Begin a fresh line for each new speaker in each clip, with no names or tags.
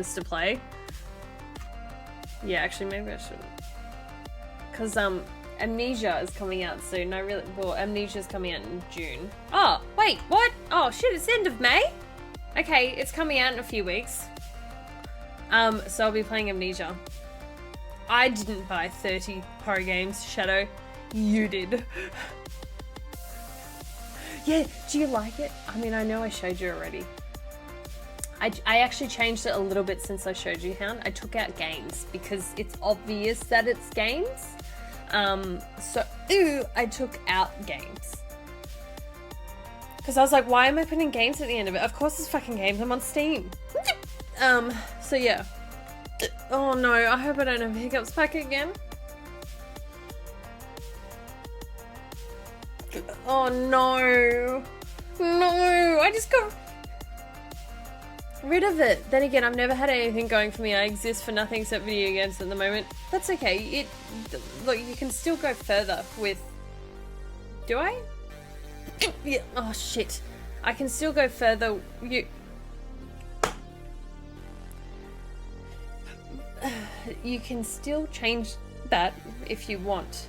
to play. Yeah, actually, maybe I shouldn't. Because, Amnesia is coming out soon. Amnesia is coming out in June. Oh, wait, what? Oh, shit, it's the end of May? Okay, it's coming out in a few weeks. So I'll be playing Amnesia. I didn't buy 30 horror games, Shadow. You did. Yeah, do you like it? I mean, I know I showed you already. I actually changed it a little bit since I showed you, Hound. I took out games because it's obvious that it's games. I took out games. Because I was like, why am I putting games at the end of it? Of course it's fucking games, I'm on Steam. So yeah. Oh no, I hope I don't have Hiccups back again. Oh no. No, I just got rid of it. Then again, I've never had anything going for me. I exist for nothing except video games at the moment. That's okay. Look, you can still go further with... Do I? Yeah. Oh shit. I can still go further. You can still change that if you want.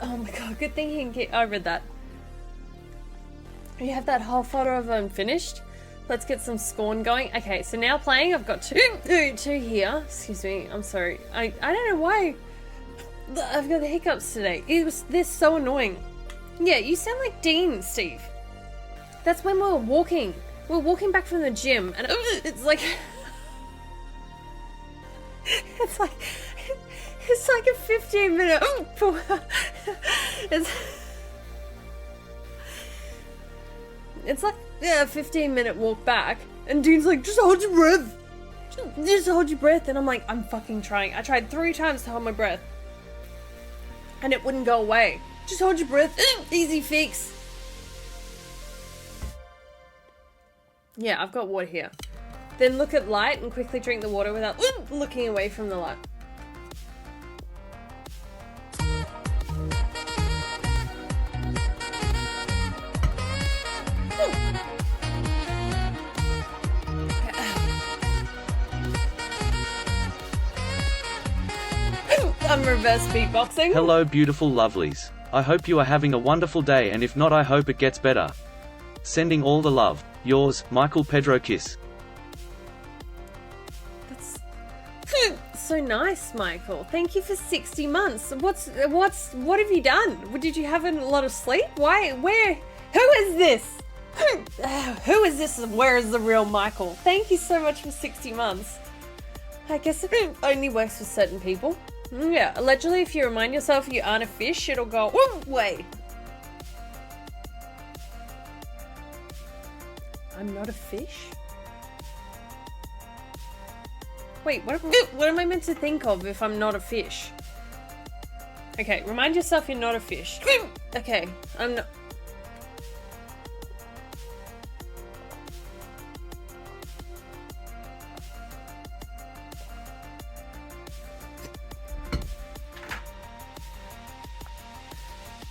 Oh my god, good thing you can get... I read that. You have that whole photo of them finished. Let's get some Scorn going. Okay, so now playing, I've got two here. Excuse me, I'm sorry. I don't know why I've got the hiccups today. They're so annoying. Yeah, you sound like Dean, Steve. That's when we were walking. We were walking back from the gym, and it's like... It's like a 15-minute... It's like a 15-minute walk back, and Dean's like, just hold your breath. Just hold your breath. And I'm like, I'm fucking trying. I tried 3 times to hold my breath, and it wouldn't go away. Just hold your breath. Easy fix. Yeah, I've got water here. Then look at light and quickly drink the water without looking away from the light. I'm reverse beatboxing.
Hello beautiful lovelies. I hope you are having a wonderful day, and if not, I hope it gets better. Sending all the love. Yours, Michael Pedro Kiss.
That's so nice, Michael. Thank you for 60 months. What have you done? Did you have a lot of sleep? Why? Where? Who is this? Who is this and where is the real Michael? Thank you so much for 60 months. I guess it only works for certain people. Yeah, allegedly if you remind yourself you aren't a fish, it'll go away. I'm not a fish? Wait, what am I meant to think of if I'm not a fish? Okay, remind yourself you're not a fish. Okay, I'm not...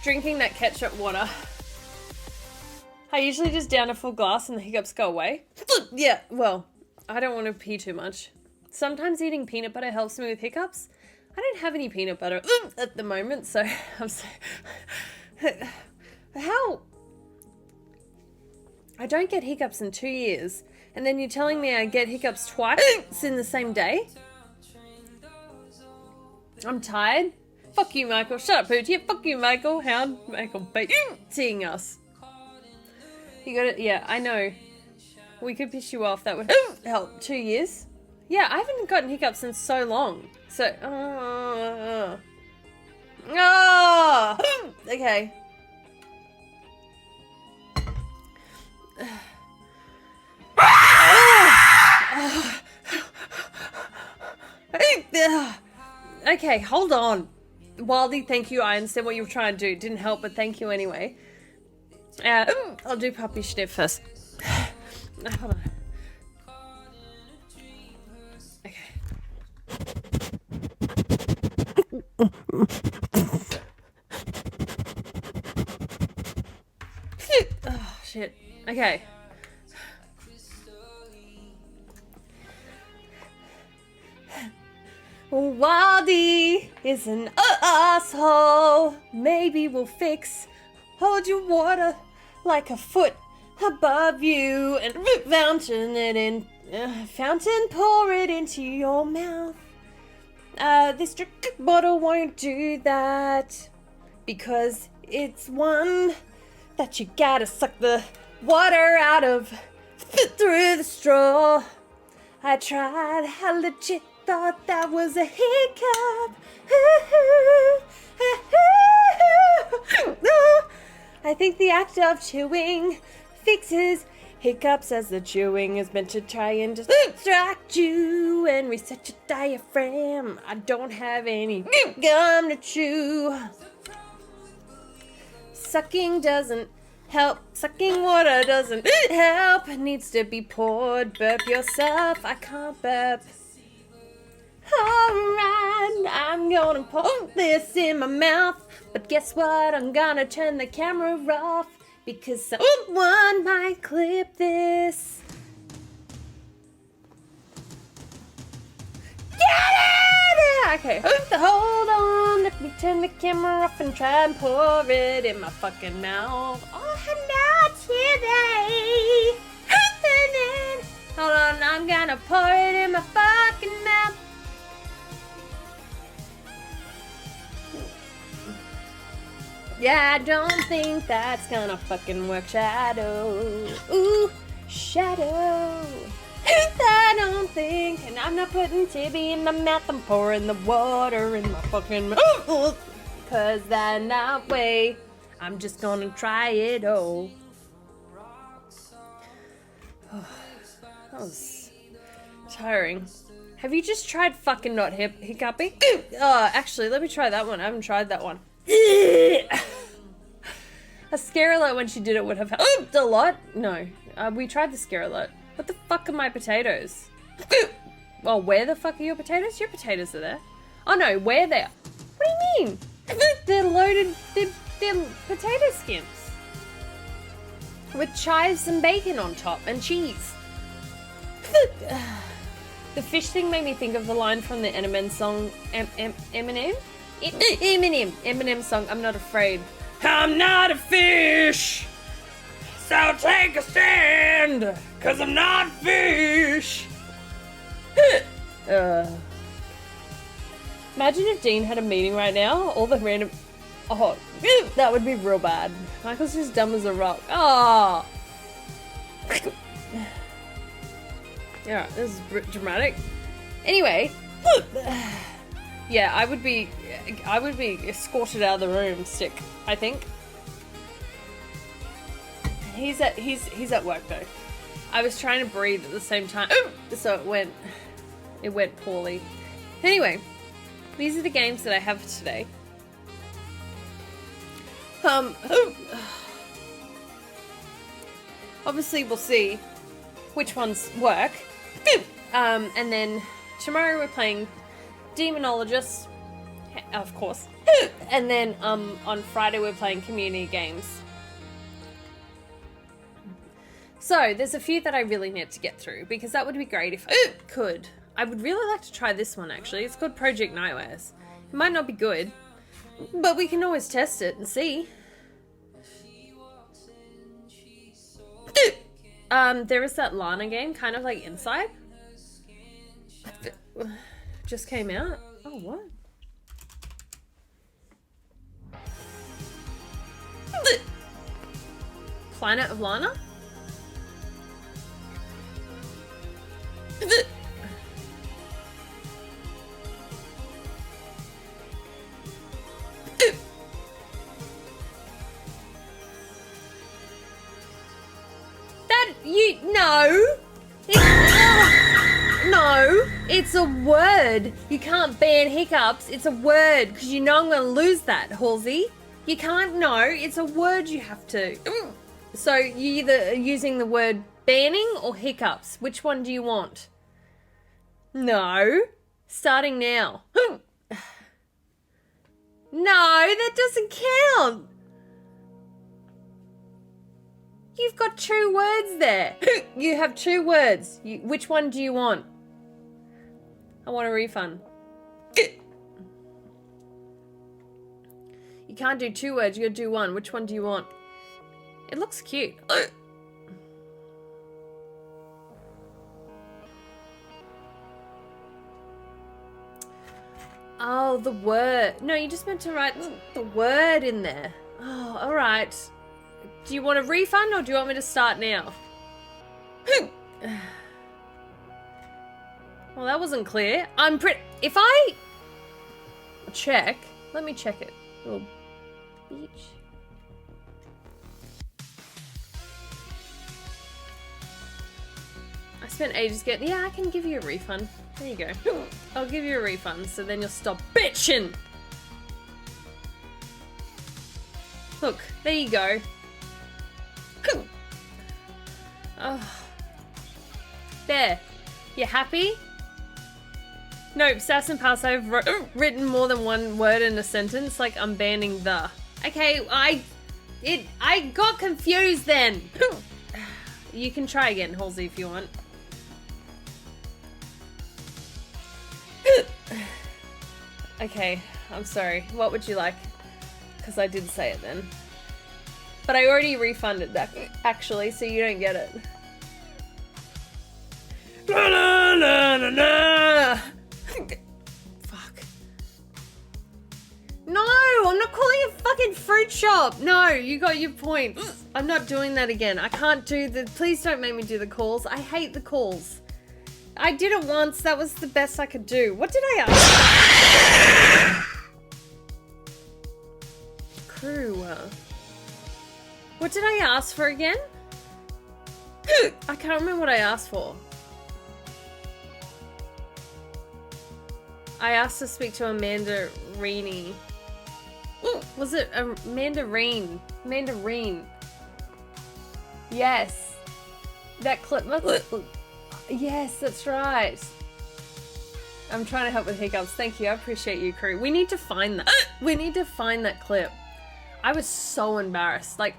Drinking that ketchup water. I usually just down a full glass and the hiccups go away. Yeah, well, I don't want to pee too much. Sometimes eating peanut butter helps me with hiccups. I don't have any peanut butter at the moment, so I'm so... How? I don't get hiccups in 2 years, and then you're telling me I get hiccups twice in the same day? I'm tired. Fuck you, Michael. Shut up, Pooch. Yeah, fuck you, Michael. Hound. Michael seeing us. You got it? Yeah, I know. We could piss you off. That would help. 2 years? Yeah, I haven't gotten hiccups in so long. So, okay. Okay, hold on. Wildy, thank you. I understand what you were trying to do. It didn't help, but thank you anyway. I'll do puppy sniff first. Hold on. Okay. Oh, shit. Okay. Wildy is an asshole. Maybe we'll fix. Hold your water like a foot above you and fountain pour it into your mouth. This drink bottle won't do that because it's one that you gotta suck the water out of through the straw. I tried, I legit thought that was a hiccup. I think the act of chewing fixes hiccups, as the chewing is meant to try and distract you and reset your diaphragm. I don't have any gum to chew. Sucking doesn't help. Sucking water doesn't help. It needs to be poured. Burp yourself. I can't burp. Alright, I'm gonna put this in my mouth. But guess what? I'm gonna turn the camera off because someone might clip this. Get it! Okay, hold on. Let me turn the camera off and try and pour it in my fucking mouth. Oh, not today. Hold on, I'm gonna pour it in my fucking mouth. Yeah, I don't think that's gonna fucking work, Shadow. Ooh, Shadow. I don't think, and I'm not putting Tibby in my mouth, I'm pouring the water in my fucking mouth. Cause that way, I'm just gonna try it all. That was tiring. Have you just tried fucking not hiccuping? Oh, actually, let me try that one. I haven't tried that one. A scare alert when she did it would have helped a lot. No, we tried the scare alert. What the fuck are my potatoes? Well, where the fuck are your potatoes? Your potatoes are there. Oh no, where they are? What do you mean? They're loaded, they're potato skins. With chives and bacon on top and cheese. The fish thing made me think of the line from the Eminem song, Eminem song, I'm not afraid. I'm not a fish, so take a stand, cause I'm not fish. Imagine if Dean had a meeting right now, all the random... Oh, that would be real bad. Michael's just dumb as a rock. Oh. Yeah, this is dramatic. Anyway, yeah, I would be escorted out of the room, Stick, I think. He's at work though. I was trying to breathe at the same time, so it went poorly. Anyway, these are the games that I have for today. Obviously we'll see which ones work. And then tomorrow we're playing Demonologist, of course. And then on Friday we're playing community games. So there's a few that I really need to get through because that would be great if I could. I would really like to try this one actually. It's called Project Nightmares. It might not be good, but we can always test it and see. There is that Lana game, kind of like Inside. Just came out. Oh, what? Planet of Lana? No. No, it's a word. You can't ban hiccups. It's a word because you know I'm going to lose that, Halsey. You can't know. It's a word you have to. So you're either using the word banning or hiccups. Which one do you want? No. Starting now. No, that doesn't count. You've got 2 words there. You have 2 words. Which one do you want? I want a refund. You can't do 2 words, you gotta do 1. Which one do you want? It looks cute. Oh, the word. No, you just meant to write the word in there. Oh, alright. Do you want a refund or do you want me to start now? Well, that wasn't clear. If I check, let me check it. Little beach. I spent ages getting. Yeah, I can give you a refund. There you go. I'll give you a refund, so then you'll stop bitching. Look, there you go. Oh. There. You happy? Nope, Sass and Pass, I've written more than 1 word in a sentence, like I'm banning the. Okay, I got confused then. You can try again, Halsey, if you want. Okay, I'm sorry. What would you like? Because I did say it then. But I already refunded that, actually, so you don't get it. Na, na, na, na, na. Fuck. No, I'm not calling it fucking fruit shop. No, you got your point. I'm not doing that again. I can't do the... Please don't make me do the calls. I hate the calls. I did it once. That was the best I could do. What did I ask? Crew. What did I ask for again? I can't remember what I asked for. I asked to speak to Amanda Reaney. Was it Mandarine? Mandarine. Yes. That clip. Yes, that's right. I'm trying to help with hiccups. Thank you. I appreciate you, crew. We need to find that. We need to find that clip. I was so embarrassed. Like,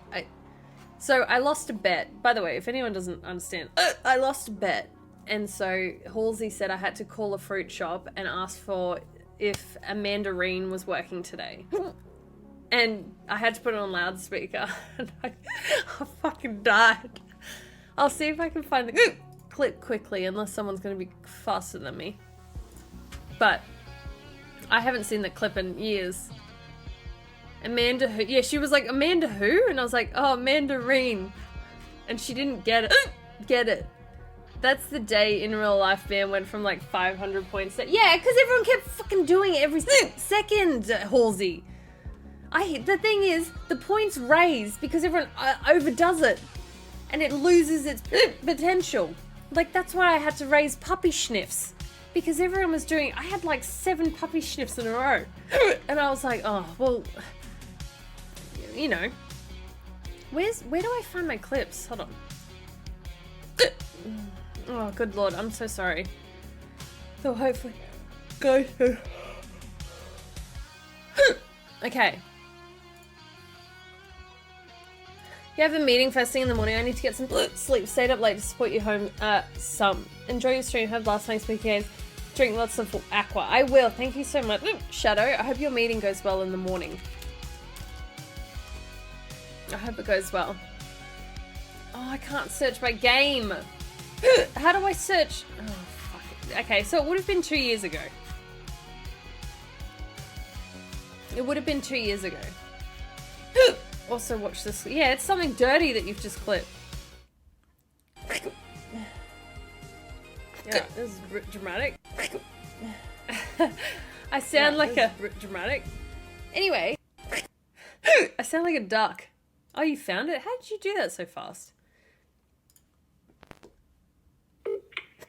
so I lost a bet. By the way, if anyone doesn't understand, I lost a bet. And so Halsey said I had to call a fruit shop and ask for if a mandarine was working today. And I had to put it on loudspeaker. And I fucking died. I'll see if I can find the clip quickly, unless someone's going to be faster than me. But I haven't seen the clip in years. Amanda who? Yeah, she was like, Amanda who? And I was like, oh, mandarine. And she didn't get it. Get it. That's the day in real life man went from like 500 points. Yeah, because everyone kept fucking doing it every second, Halsey. The thing is, the points raise because everyone overdoes it. And it loses its potential. Like, that's why I had to raise puppy sniffs. Because everyone was doing... I had like 7 puppy sniffs in a row. And I was like, oh, well... You know. Where do I find my clips? Hold on. Oh, good lord. I'm so sorry. So hopefully... Go. Okay. You have a meeting first thing in the morning. I need to get some sleep. Stayed up late to support you home. Enjoy your stream. Have last night's weekend. Drink lots of aqua. I will. Thank you so much. Shadow, I hope your meeting goes well in the morning. I hope it goes well. Oh, I can't search by game. How do I search? Oh, fuck it. Okay, so it would have been 2 years ago. It would have been 2 years ago. Also watch this. Yeah, it's something dirty that you've just clipped. Yeah, this is dramatic. I sound like a dramatic. Anyway, I sound like a duck. Oh, you found it? How did you do that so fast?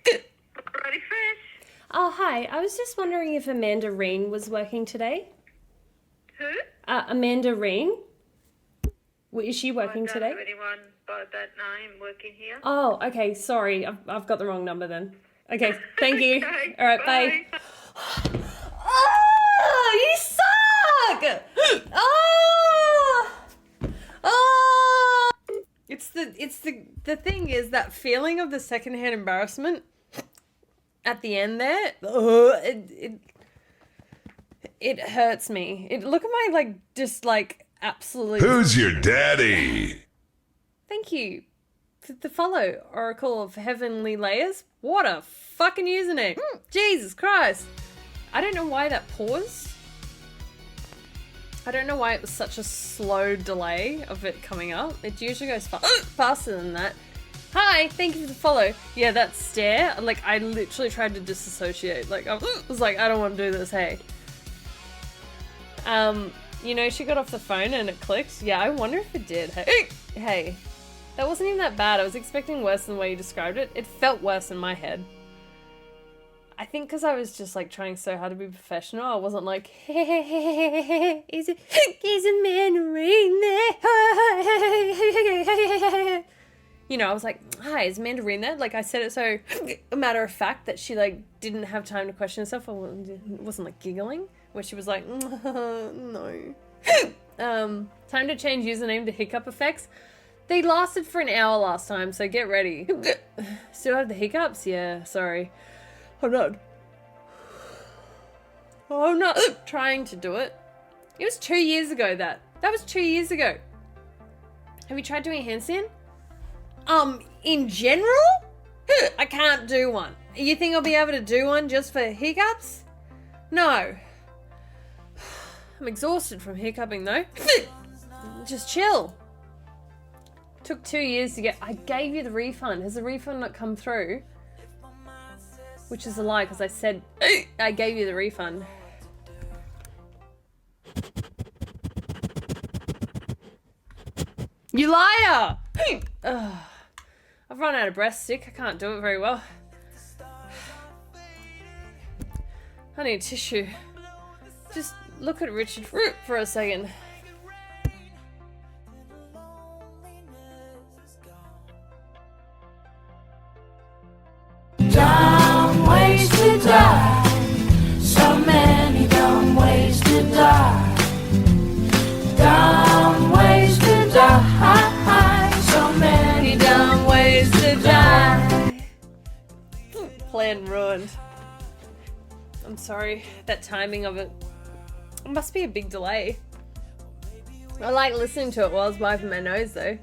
Ready, fish?
Oh, hi. I was just wondering if Amanda Reen was working today.
Who?
Amanda Reen. Is she working today?
I don't have anyone by that name working here.
Oh, okay. Sorry. I've got the wrong number then. Okay. Thank you.
Okay,
all right. Bye. Oh, you suck! Oh! Oh! It's the thing is that feeling of the secondhand embarrassment at the end there. It hurts me. Look at my, like, just, like, absolute...
Who's your daddy?
Thank you for the follow, Oracle of Heavenly Layers. What a fucking username. Jesus Christ. I don't know why that paused. I don't know why it was such a slow delay of it coming up. It usually goes faster than that. Hi, thank you for the follow. Yeah, that stare, like, I literally tried to disassociate. Like, I was like, I don't want to do this, hey. You know, she got off the phone and it clicked. Yeah, I wonder if it did. Hey, that wasn't even that bad. I was expecting worse than the way you described it. It felt worse in my head. I think because I was just, like, trying so hard to be professional, I wasn't like, hey, is a mandarin there? You know, I was like, hi, is mandarin there? Like, I said it so a matter of fact that she, like, didn't have time to question herself. I wasn't, like, giggling, where she was like, no. Time to change username to Hiccup effects. They lasted for an hour last time, so get ready. Still have the hiccups? Yeah, sorry. I'm not trying to do it. It was 2 years ago that was 2 years ago. Have you tried doing a handstand? In general? I can't do one. You think I'll be able to do one just for hiccups? No. I'm exhausted from hiccuping though. Just chill. Took 2 years to get... I gave you the refund. Has the refund not come through? Which is a lie because I said I gave you the refund. You liar! I've run out of breast stick. I can't do it very well. I need tissue. Just look at Richard for a second.
Dumb ways to die. So many dumb ways to die. Dumb ways to die. So many dumb ways to die.
Plan ruined. I'm sorry. That timing of it. It must be a big delay. I like listening to it while I was wiping my nose though.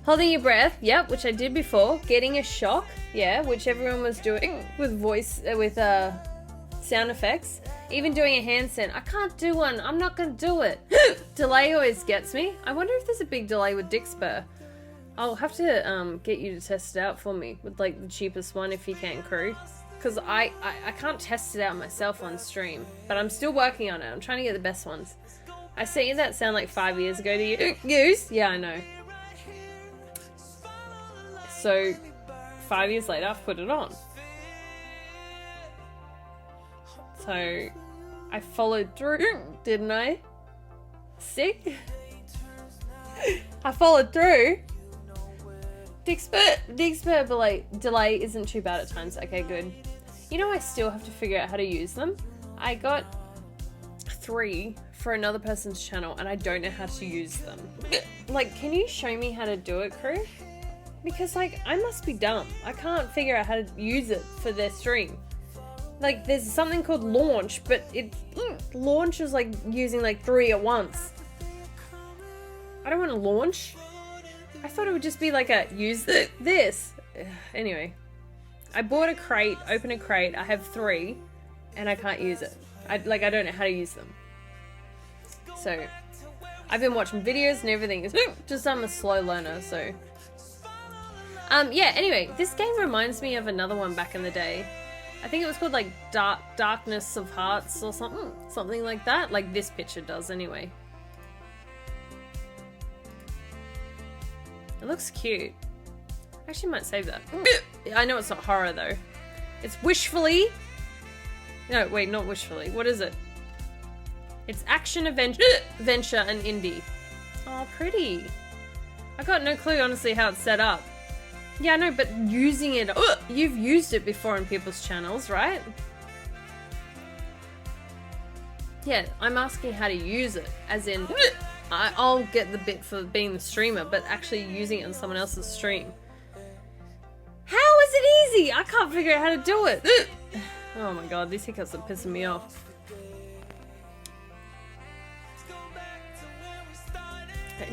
Holding your breath, yep, which I did before. Getting a shock, yeah, which everyone was doing with sound effects. Even doing a handstand. I can't do one. I'm not gonna do it. Delay always gets me. I wonder if there's a big delay with Dick Spur. I'll have to get you to test it out for me with like the cheapest one if you can, crew. Because I can't test it out myself on stream. But I'm still working on it. I'm trying to get the best ones. I sent you that sound like 5 years ago to use. Yeah, I know. So 5 years later, I've put it on. So I followed through, didn't I? Sick? I followed through. Dick Spur delay isn't too bad at times. Okay, good. You know, I still have to figure out how to use them. I got 3 for another person's channel and I don't know how to use them. Like, can you show me how to do it, crew? Because, like, I must be dumb. I can't figure out how to use it for their stream. Like, there's something called launch, but launch is like using like 3 at once. I don't want to launch. I thought it would just be like a use this. Anyway, I bought a crate, opened a crate. I have 3 and I can't use it. I don't know how to use them. So I've been watching videos and everything. It's just I'm a slow learner, so yeah, anyway, this game reminds me of another one back in the day. I think it was called like Darkness of Hearts or something like that. Like this picture does anyway. It looks cute. I actually might save that. I know it's not horror though. It's Wishfully. No, wait, not Wishfully. What is it? It's action, adventure, and indie. Oh, pretty. I got no clue, honestly, how it's set up. Yeah, I know, but using it... You've used it before in people's channels, right? Yeah, I'm asking how to use it. As in, I'll get the bit for being the streamer, but actually using it on someone else's stream. How is it easy? I can't figure out how to do it. Oh my god, these hiccups are pissing me off.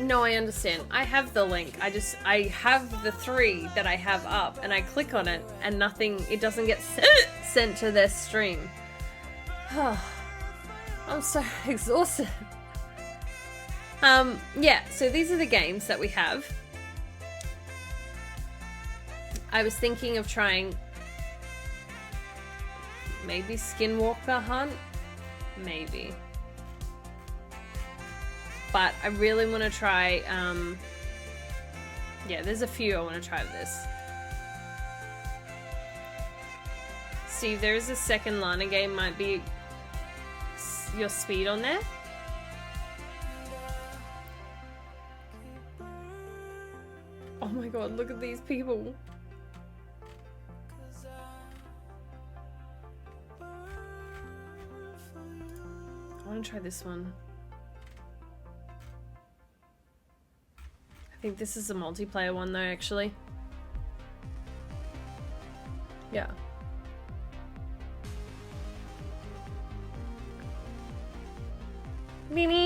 No, I understand. I have the link. I have the 3 that I have up, and I click on it, and nothing, it doesn't get sent to their stream. I'm so exhausted. Yeah, so these are the games that we have. I was thinking of trying maybe Skinwalker Hunt? Maybe. But I really want to try, yeah, there's a few I want to try of this. Steve, there is a second Lana game, might be your speed on there. Oh my god, look at these people. I want to try this one. I think this is a multiplayer one though, actually. Yeah. Mimi.